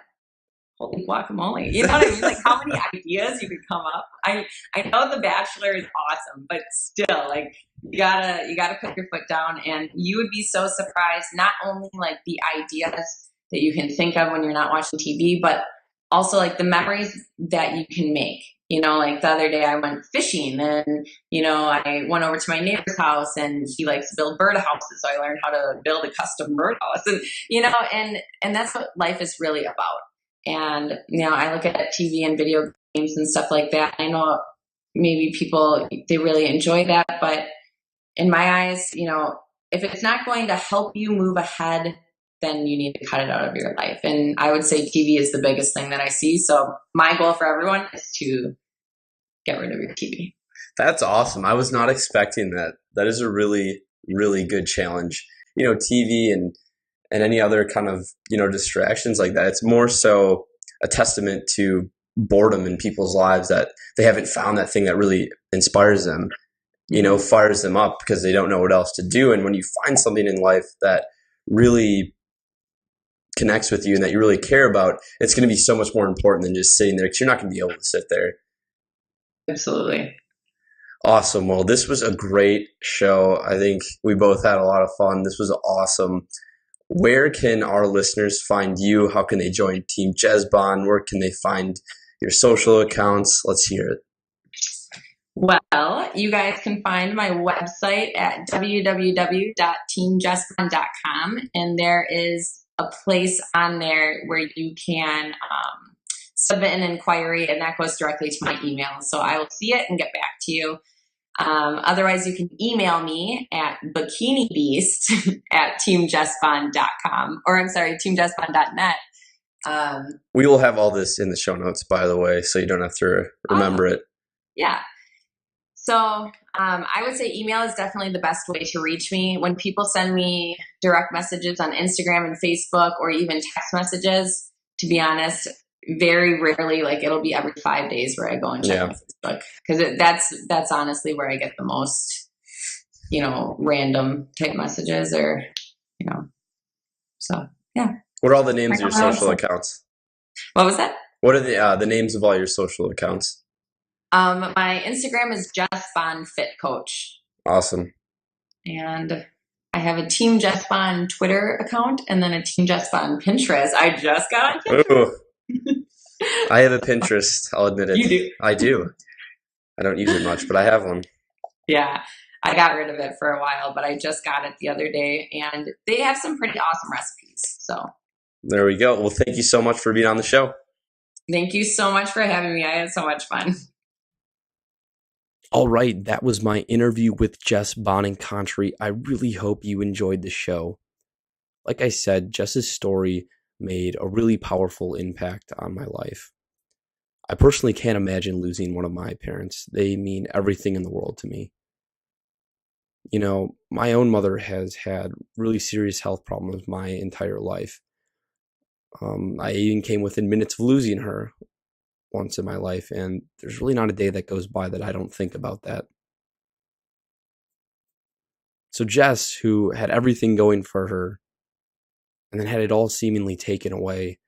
Holy guacamole. You know what I mean? Like how many ideas you could come up. I know The Bachelor is awesome, but still, like you gotta put your foot down, and you would be so surprised, not only like the ideas that you can think of when you're not watching TV, but also like the memories that you can make. Like the other day I went fishing, and, I went over to my neighbor's house, and he likes to build birdhouses. So I learned how to build a custom birdhouse, and, and that's what life is really about. And, I look at TV and video games and stuff like that. I know maybe people, they really enjoy that, but in my eyes, if it's not going to help you move ahead, then you need to cut it out of your life. And I would say TV is the biggest thing that I see. So my goal for everyone is to get rid of your TV. That's awesome. I was not expecting that. That is a really, really good challenge. TV and any other kind of, distractions like that. It's more so a testament to boredom in people's lives, that they haven't found that thing that really inspires them, fires them up, because they don't know what else to do. And when you find something in life that really connects with you and that you really care about, it's going to be so much more important than just sitting there, because you're not going to be able to sit there. Absolutely. Awesome. Well, this was a great show. I think we both had a lot of fun. This was awesome. Where can our listeners find you? How can they join Team Jess Bon? Where can they find your social accounts? Let's hear it. Well, you guys can find my website at www.teamjessbon.com, and there is a place on there where you can submit an inquiry, and that goes directly to my email. So I will see it and get back to you. Otherwise, you can email me at bikinibeast@teamjessbon.com, or I'm sorry, teamjessbon.net. We will have all this in the show notes, by the way, so you don't have to remember it. Yeah. I would say email is definitely the best way to reach me. When people send me direct messages on Instagram and Facebook or even text messages, to be honest, very rarely, like it'll be every 5 days where I go and check Yeah. my Facebook, because that's honestly where I get the most, random type messages, or, you know, so yeah. What are all the names of your social accounts? What was that? What are the names of all your social accounts? My Instagram is Jess Bon Fit Coach. Awesome. And I have a Team Jess Bon Twitter account and then a Team Jess Bon Pinterest. I just got on Pinterest. I have a Pinterest, I'll admit it. You do? I do. I don't use it much, but I have one. Yeah, I got rid of it for a while, but I just got it the other day, and they have some pretty awesome recipes. So there we go. Well, thank you so much for being on the show. Thank you so much for having me. I had so much fun. All right, that was my interview with Jess Bonincontri. I really hope you enjoyed the show. Like I said, Jess's story made a really powerful impact on my life. I personally can't imagine losing one of my parents. They mean everything in the world to me. You know, my own mother has had really serious health problems my entire life. I even came within minutes of losing her once in my life, and there's really not a day that goes by that I don't think about that. So Jess, who had everything going for her, and then had it all seemingly taken away,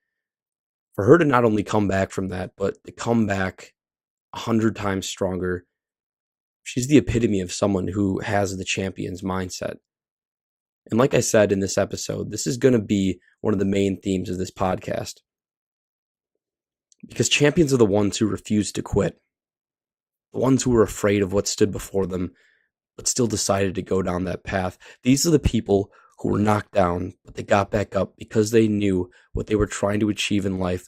for her to not only come back from that, but to come back 100 times stronger, she's the epitome of someone who has the champion's mindset. And like I said in this episode, this is going to be one of the main themes of this podcast. Because champions are the ones who refuse to quit. The ones who were afraid of what stood before them, but still decided to go down that path. These are the people who were knocked down, but they got back up because they knew what they were trying to achieve in life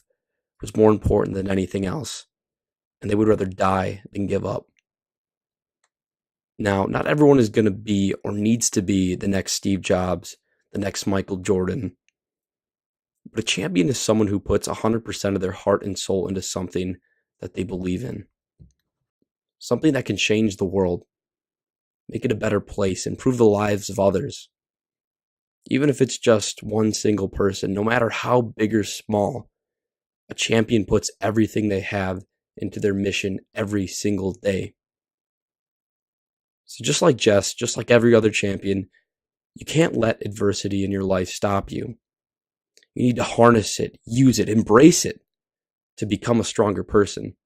was more important than anything else. And they would rather die than give up. Now, not everyone is going to be or needs to be the next Steve Jobs, the next Michael Jordan. But a champion is someone who puts 100% of their heart and soul into something that they believe in. Something that can change the world, make it a better place, improve the lives of others. Even if it's just one single person, no matter how big or small, a champion puts everything they have into their mission every single day. So just like Jess, just like every other champion, you can't let adversity in your life stop you. You need to harness it, use it, embrace it to become a stronger person.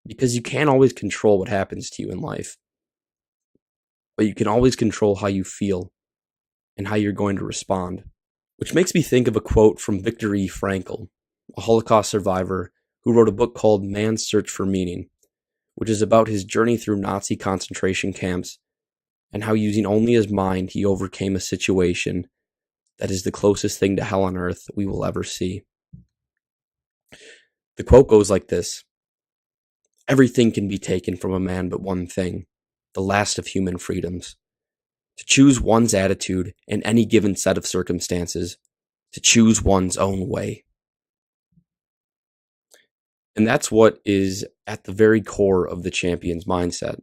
Because you can't always control what happens to you in life, but you can always control how you feel and how you're going to respond. Which makes me think of a quote from Viktor E. Frankl, a Holocaust survivor who wrote a book called Man's Search for Meaning, which is about his journey through Nazi concentration camps and how using only his mind he overcame a situation that is the closest thing to hell on earth we will ever see. The quote goes like this: "Everything can be taken from a man but one thing, the last of human freedoms. To choose one's attitude in any given set of circumstances, to choose one's own way." And that's what is at the very core of the champion's mindset.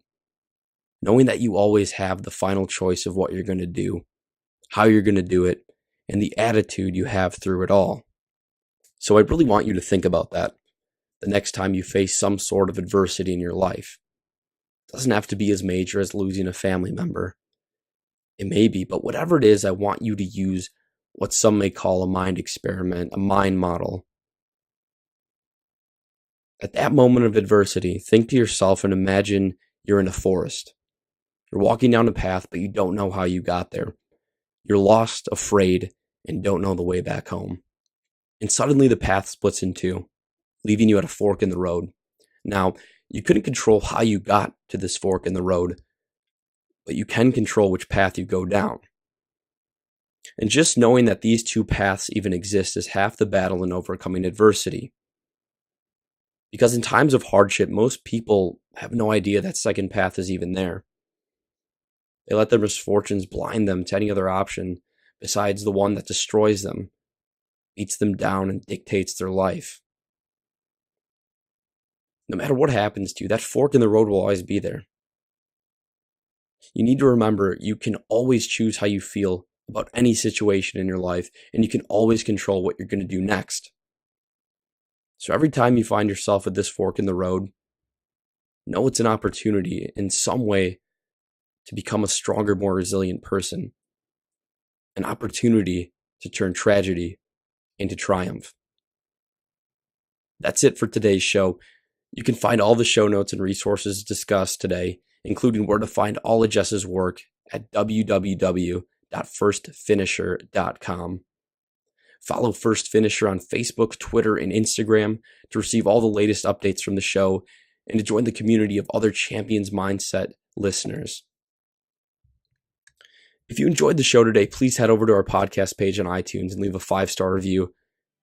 Knowing that you always have the final choice of what you're going to do, how you're going to do it, and the attitude you have through it all. So I really want you to think about that the next time you face some sort of adversity in your life. It doesn't have to be as major as losing a family member. It may be, but whatever it is, I want you to use what some may call a mind experiment, a mind model. At that moment of adversity, think to yourself and imagine you're in a forest. You're walking down a path, but you don't know how you got there. You're lost, afraid, and don't know the way back home. And suddenly the path splits in two, leaving you at a fork in the road. Now, you couldn't control how you got to this fork in the road, but you can control which path you go down. And just knowing that these two paths even exist is half the battle in overcoming adversity. Because in times of hardship, most people have no idea that second path is even there. They let their misfortunes blind them to any other option besides the one that destroys them, beats them down, and dictates their life. No matter what happens to you, that fork in the road will always be there. You need to remember you can always choose how you feel about any situation in your life, and you can always control what you're going to do next. So every time you find yourself at this fork in the road, know it's an opportunity in some way to become a stronger, more resilient person, an opportunity to turn tragedy into triumph. That's it for today's show. You can find all the show notes and resources discussed today, including where to find all of Jess's work, at www.firstfinisher.com. Follow First Finisher on Facebook, Twitter, and Instagram to receive all the latest updates from the show and to join the community of other Champions Mindset listeners. If you enjoyed the show today, please head over to our podcast page on iTunes and leave a 5-star review.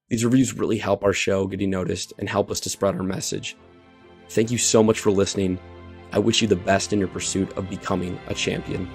These reviews really help our show getting noticed and help us to spread our message. Thank you so much for listening. I wish you the best in your pursuit of becoming a champion.